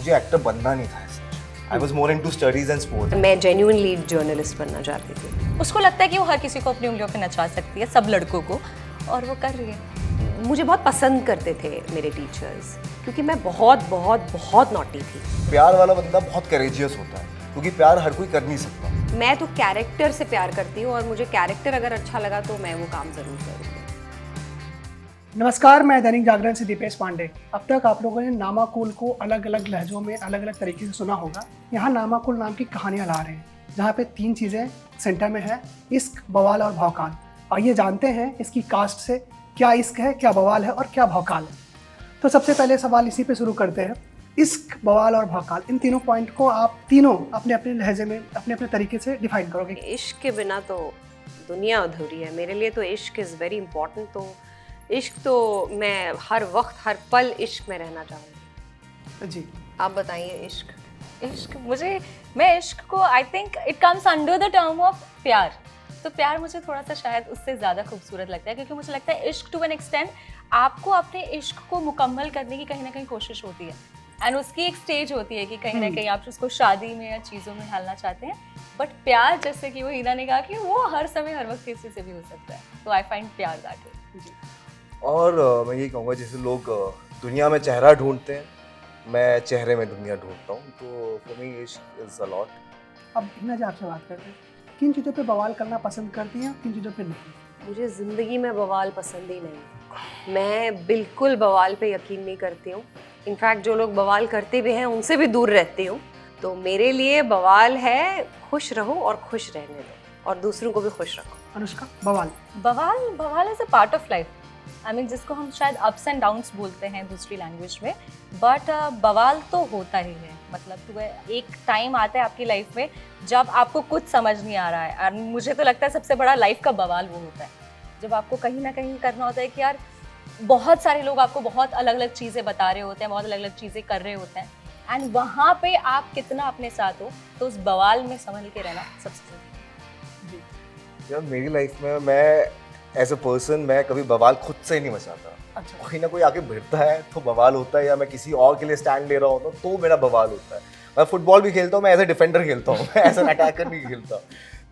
मुझे एक्टर बनना नहीं था। I was more into studies and sports. मैं जेन्युइनली जर्नलिस्ट बनना चाहती थी। उसको लगता है कि वो हर किसी को अपनी उंगलियों पे नचा सकती है, सब लड़कों को, और वो कर रही है। मुझे बहुत पसंद करते थे मेरे टीचर्स, क्योंकि मैं बहुत बहुत बहुत नॉटी थी। प्यार वाला बंदा बहुत करेजियस होता है, क्योंकि प्यार हर कोई कर नहीं सकता। मैं तो कैरेक्टर से प्यार करती हूँ, और मुझे कैरेक्टर अगर अच्छा लगा तो मैं वो काम जरूर करूँगी। नमस्कार, मैं दैनिक जागरण से दीपेश पांडे। अब तक आप लोगों ने नामाकुल को अलग अलग लहजों में अलग अलग तरीके से सुना होगा। यहाँ नामाकुल नाम की कहानियाँ ला रहे हैं, जहाँ पे 3 चीज़ें सेंटर में है: इश्क, बवाल और भौकाल। आइए जानते हैं इसकी कास्ट से क्या इश्क है, क्या बवाल है और क्या भौकाल है। तो सबसे पहले सवाल इसी पे शुरू करते हैं। इश्क, बवाल और भौकाल, इन तीनों पॉइंट को आप तीनों अपने अपने लहजे में अपने अपने तरीके से डिफाइन करोगे। इश्क के बिना तो दुनिया अधूरी है। मेरे लिए तो इश्क इज़ वेरी इंपॉर्टेंट। तो इश्क तो मैं हर वक्त हर पल इश्क में रहना चाहूँगी। जी, आप बताइए। इश्क मैं इश्क को, I think it comes under the term of प्यार। तो प्यार मुझे थोड़ा सा शायद उससे ज़्यादा खूबसूरत लगता है, क्योंकि मुझे लगता है इश्क टू एन एक्सटेंड आपको अपने इश्क को मुकम्मल करने की कहीं ना कहीं कोशिश होती है, एंड उसकी एक स्टेज होती है कि कहीं ना कहीं आप उसको शादी में या चीज़ों में ढालना चाहते हैं। बट प्यार, जैसे कि वो हिना ने कहा, कि वो हर समय हर वक्त किसी से भी हो सकता है। तो आई फाइंड प्यार दैट वे। और मैं यही कहूँगा, जैसे लोग दुनिया में चेहरा ढूंढते हैं, मैं चेहरे में दुनिया ढूंढता हूँ। तो फॉर मी इश्क इज अ लॉट। अब हिना जी आपसे बात करते हैं। किन चीज़ों पे बवाल करना पसंद करती हैं, किन चीज़ों पे नहीं? मुझे ज़िंदगी में बवाल पसंद ही नहीं। मैं बिल्कुल बवाल पे यकीन नहीं करती हूँ। इनफैक्ट जो लोग बवाल करते भी हैं उनसे भी दूर रहती हूँ। तो मेरे लिए बवाल है खुश रहो और खुश रहने दो, और दूसरों को भी खुश रखो। अनुष्का, बवाल? बवाल is a part of life. I mean, जिसको हम शायद अप्स एंड डाउन्स बोलते हैं दूसरी लैंग्वेज में, बट बवाल तो होता ही है। मतलब एक टाइम आता है आपकी लाइफ में जब आपको कुछ समझ नहीं आ रहा है, और मुझे तो लगता है सबसे बड़ा लाइफ का बवाल वो होता है, जब आपको कहीं ना कहीं करना होता है कि यार बहुत सारे लोग आपको बहुत अलग अलग चीज़ें बता रहे होते हैं, बहुत अलग अलग चीज़ें कर रहे होते हैं, एंड वहाँ पे आप कितना अपने साथ हो, तो उस बवाल में संभल के रहना सबसे जरूरी है। यार मेरी लाइफ में मैं एज अ पर्सन मैं कभी बवाल खुद से नहीं मचाता। अच्छा। कोई ना कोई आके भिड़ता है तो बवाल होता है, या मैं किसी और के लिए स्टैंड ले रहा होता हूँ तो मेरा बवाल होता है। मैं फुटबॉल भी खेलता हूँ, मैं एज अ डिफेंडर खेलता हूँ, मैं एज एन अटैकर नहीं खेलता।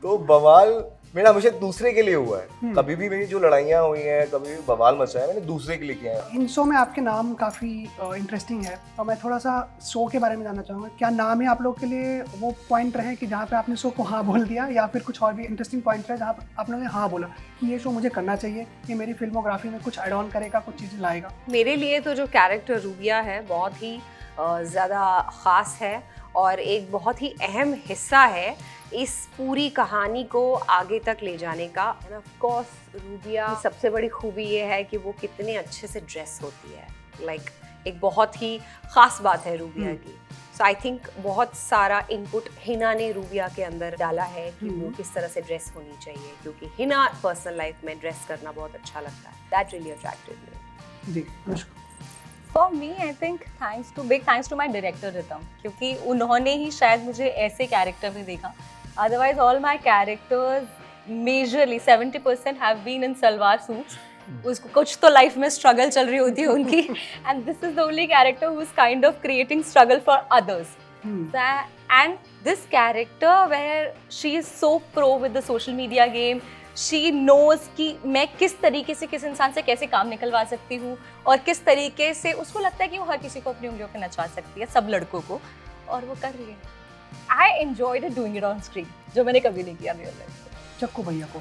तो बवाल मेरा हमेशा दूसरे के लिए हुआ है। कभी भी मेरी जो लड़ाइयाँ हुई हैं, कभी भी बवाल मचा है, मैंने दूसरे के लिए किया है। इन शो में आपके नाम काफ़ी इंटरेस्टिंग है, और मैं थोड़ा सा शो के बारे में जानना चाहूँगा। क्या नाम है आप लोग के लिए वो पॉइंट रहे कि जहाँ पे आपने शो को हाँ बोल दिया, या फिर कुछ और भी इंटरेस्टिंग पॉइंट रहे जहाँ पे आप लोगों ने हाँ बोला कि ये शो मुझे करना चाहिए, ये मेरी फिल्मोग्राफी में कुछ ऐड ऑन करेगा, कुछ चीज़ें लाएगा? मेरे लिए तो जो कैरेक्टर रूबिया है बहुत ही ज़्यादा ख़ास है, और एक बहुत ही अहम हिस्सा है इस पूरी कहानी को आगे तक ले जाने का। एंड ऑफ कोर्स रूबिया की सबसे बड़ी खूबी ये है कि वो कितने अच्छे से ड्रेस होती है। लाइक एक बहुत ही ख़ास बात है रूबिया की। सो आई थिंक बहुत सारा इनपुट हिना ने रूबिया के अंदर डाला है कि वो किस तरह से ड्रेस होनी चाहिए, क्योंकि हिना पर्सनल लाइफ में ड्रेस करना बहुत अच्छा लगता है। That really attracted me. जी, Anushka? For me I think big thanks to my director Ritam, क्योंकि उन्होंने ही शायद मुझे ऐसे कैरेक्टर में देखा। Otherwise all my characters majorly 70% have been in salwar suits. उसको कुछ तो लाइफ में स्ट्रगल चल रही होती है उनकी, and this is the only character who is kind of creating struggle for others. And this character where she is so pro with the social media game, she knows कि मैं किस तरीके से किस इंसान से कैसे काम निकलवा सकती हूँ, और किस तरीके से उसको लगता है कि वो हर किसी को अपनी उंगलियों पे नचा सकती है, सब लड़कों को, और वो कर रही है। I enjoyed doing it on screen, जो मैंने कभी नहीं किया रियल लाइफ में। चक्कू भैया को?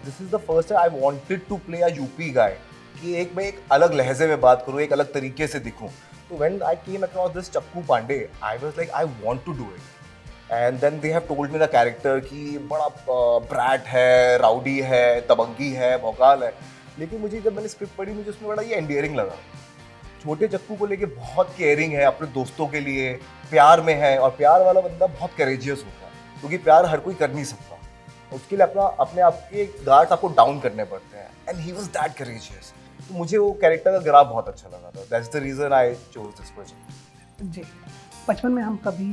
This is the first time I wanted to play a UP guy, कि मैं एक अलग लहजे में बात करूँ, एक अलग तरीके से दिखूँ। तो when I came across this Chakku Pandey, I was like I want to do it. And then they have told me the character कि बड़ा ब्रैट है, राउडी है, दबंगी है, भौकाल है। लेकिन मुझे जब मैंने स्क्रिप्ट पढ़ी, मुझे उसमें बड़ा ये एंडियरिंग लगा। छोटे चक्कू को लेके बहुत केयरिंग है, अपने दोस्तों के लिए प्यार में है, और प्यार वाला बंदा बहुत करेजियस होता है, क्योंकि प्यार हर कोई कर नहीं सकता। उसके लिए अपने आप के गार्ड्स आपको डाउन करने पड़ते हैं, and he was that courageous. तो मुझे वो कैरेक्टर का ग्राफ बहुत अच्छा लगा था। That's the reason I chose this project. जी, बचपन में हम कभी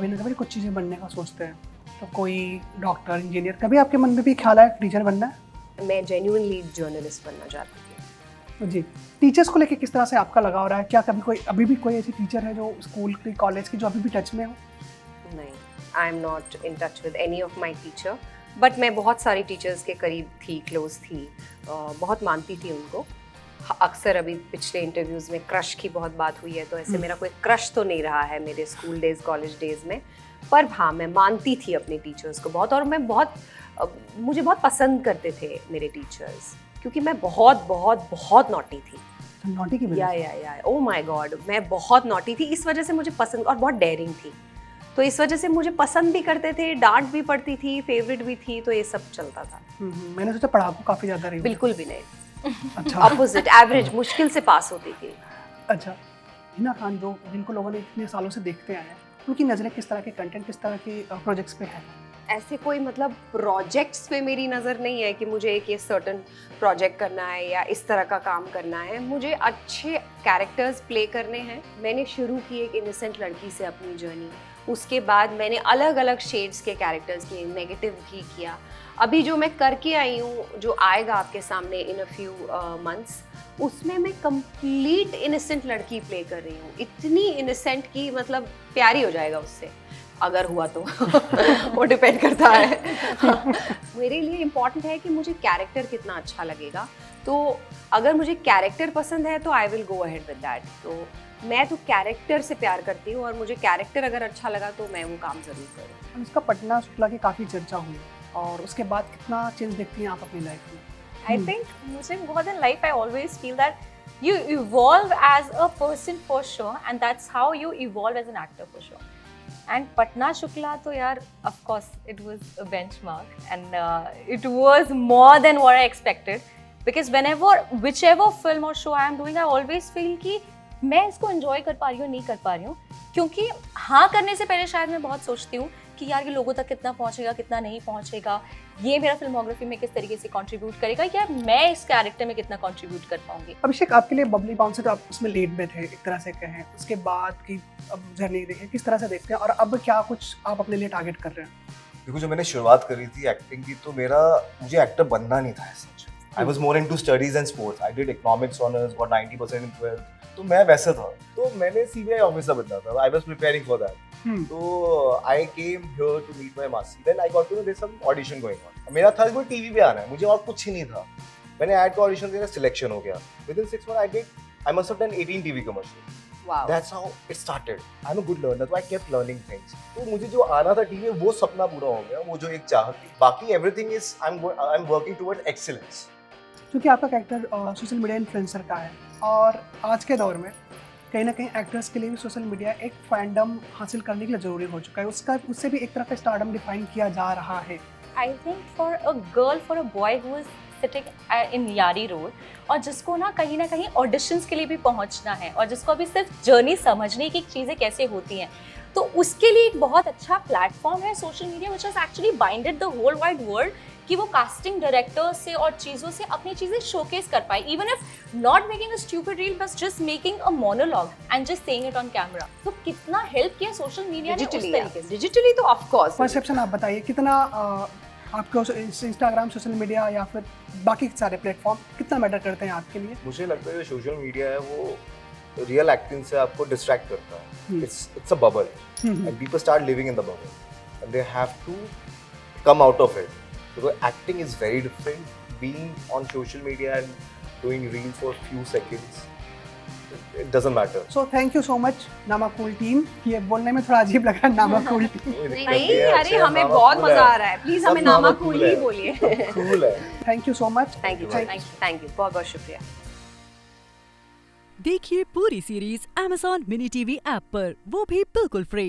ना कभी कुछ चीज़ें बनने का सोचते हैं। तो कोई डॉक्टर, इंजीनियर, कभी आपके मन में भी ख्याल आया टीचर बनना है? मैं जेन्युइनली जर्नलिस्ट बनना चाहती थी। जी, टीचर्स को लेके किस तरह से आपका लगाव रहा है? क्या कभी कोई अभी भी कोई ऐसी टीचर है जो स्कूल की, कॉलेज की, जो अभी भी टच में हो? नहीं, I am not in touch with any of my teacher, but मैं बहुत सारी टीचर्स के करीब थी, क्लोज थी, बहुत मानती थी उनको। अक्सर अभी पिछले इंटरव्यूज़ में क्रश की बहुत बात हुई है, तो ऐसे मेरा कोई क्रश तो नहीं रहा है मेरे स्कूल डेज, कॉलेज डेज में, पर हाँ, मैं मानती थी अपने टीचर्स को बहुत, और मैं मुझे बहुत पसंद करते थे मेरे टीचर्स, क्योंकि मैं बहुत नॉटी थी। नॉटी की वजह से? या ओ माय गॉड, मैं बहुत नॉटी थी, इस वजह से मुझे पसंद, और बहुत डेयरिंग थी, तो इस वजह से मुझे पसंद भी करते थे, डांट भी पड़ती थी, फेवरेट भी थी, तो ये सब चलता था। मैंने सोचा पढ़ाकू काफ़ी ज़्यादा रही हो। बिल्कुल भी नहीं, अच्छा। अपोजिट, एवरेज, मुश्किल से पास होती थी। अच्छा, हिना खान जो जिनको लोगों ने इतने सालों से देखते आए हैं, उनकी नज़रें किस तरह के कंटेंट, किस तरह के प्रोजेक्ट्स पे है? ऐसे कोई मतलब प्रोजेक्ट्स पे मेरी नज़र नहीं है कि मुझे एक ये सर्टन प्रोजेक्ट करना है या इस तरह का काम करना है। मुझे अच्छे कैरेक्टर्स प्ले करने हैं। मैंने शुरू की एक इनोसेंट लड़की से अपनी जर्नी, उसके बाद मैंने अलग अलग शेड्स के कैरेक्टर्स किए, नेगेटिव भी किया। अभी जो मैं करके आई हूँ, जो आएगा आपके सामने इन अ फ्यू मंथ्स, उसमें मैं कंप्लीट इनोसेंट लड़की प्ले कर रही हूँ। इतनी इनोसेंट की मतलब प्यारी हो जाएगा उससे, अगर हुआ तो वो डिपेंड करता है। मेरे लिए इम्पॉर्टेंट है कि मुझे कैरेक्टर कितना अच्छा लगेगा, तो अगर मुझे कैरेक्टर पसंद है तो I will go ahead with that. तो मैं तो कैरेक्टर से प्यार करती हूँ, और मुझे कैरेक्टर अगर अच्छा लगा तो मैं वो काम ज़रूर करूँ। उसका पटना शुक्ला की काफ़ी चर्चा हुई, और उसके बाद कितना चेंज देखती हैं आप अपनी लाइफ में? I think मुझे more than life, I always feel that you evolve as a person for sure, and that's how you evolve as an actor for sure. And Patna Shukla तो यार, of course it was a benchmark, and it was more than what I expected, because whichever film or show I am doing, I always feel कि मैं इसको enjoy कर पा रही हूँ, नहीं कर पा रही हूँ, क्योंकि हाँ करने से पहले शायद मैं बहुत सोचती हूँ कि यार ये लोगों तक कितना पहुँचेगा, कितना नहीं पहुँचेगा, ये मेरा फिल्मोग्राफी में किस तरीके से कंट्रीब्यूट करेगा, या मैं इस कैरेक्टर में कितना कंट्रीब्यूट कर पाऊंगी। अभिषेक, आपके लिए बबली बाउंसर तो आप उसमें लेट में थे, एक तरह से कहें, उसके बाद की अब जर्नी देखिए, किस तरह से देखते हैं, और अब क्या कुछ आप अपने लिए टारगेट कर रहे हैं? देखो, जब मैंने शुरुआत करी थी एक्टिंग की, तो मुझे एक्टर बनना नहीं था ऐसा। I was more into studies and sports. I did economics honours, got 90% in 12th, तो मैं वैसा था। तो मैंने CBI ऑफिसर बनना था। I was preparing for that. तो I came here to meet my masi, then I got to know there some audition going on. मेरा था कि टीवी पे आना है, मुझे और कुछ ही नहीं था। मैंने ऐड का ऑडिशन दिया, सिलेक्शन हो गया। Within 6 months I must have done 18 TV commercial. Wow. That's how it started. I'm a good learner, so I kept learning things. तो मुझे जो आना था टीवी में, वो सपना पूरा हो गया, वो जो एक चाहत थी। बाकी everything is I'm working towards excellence. क्योंकि आपका कैरेक्टर सोशल मीडिया इन्फ्लुएंसर का है, और आज के दौर में कहीं ना कहीं एक्टर्स के लिए भी सोशल मीडिया एक फैंडम हासिल करने के लिए ज़रूरी हो चुका है। उससे भी एक तरह का स्टारडम डिफाइन किया जा रहा है। I think for a girl, for a boy who is sitting in Yari Road, और जिसको ना कहीं ऑडिशंस के लिए भी पहुंचना है, और जिसको अभी सिर्फ जर्नी समझने की चीज़ें कैसे होती हैं, तो उसके लिए एक बहुत अच्छा प्लेटफॉर्म है social media, which has actually binded the whole wide world, कि वो कास्टिंग डायरेक्टर्स से और चीज़ों से अपनी चीज़ें शोकेस कर पाए, even if not making a stupid reel, बस just making a monologue and just saying it on camera. तो कितना हेल्प किया सोशल मीडिया ने उस तरीके से। डिजिटली तो ऑफ कोर्स। परसेप्शन आप बताइए, कितना आपको इंस्टाग्राम, सोशल मीडिया या फिर बाकी सारे प्लेटफॉर्म कितना मैटर करते हैं आपके लिए? मुझे लगता है जो सोशल मीडिया है वो रियल एक्टिंग से आपको डिस्ट्रैक्ट करता है। It's a bubble, and people start living in the bubble, and they have to come out of it, because acting is very different. Being on social media and doing reel for few seconds, it doesn't matter. So thank you so much Namakool team. ये बोलने में थोड़ा अजीब लग रहा है, नामाकूल team. नहीं, अरे हमें बहुत मजा आ रहा है, प्लीज हमें नामाकूल ही बोलिए। कूल है। Thank you so much. Thank you, बहुत बहुत शुक्रिया। देखिए पूरी series Amazon Mini TV app पर, वो भी बिल्कुल फ्री।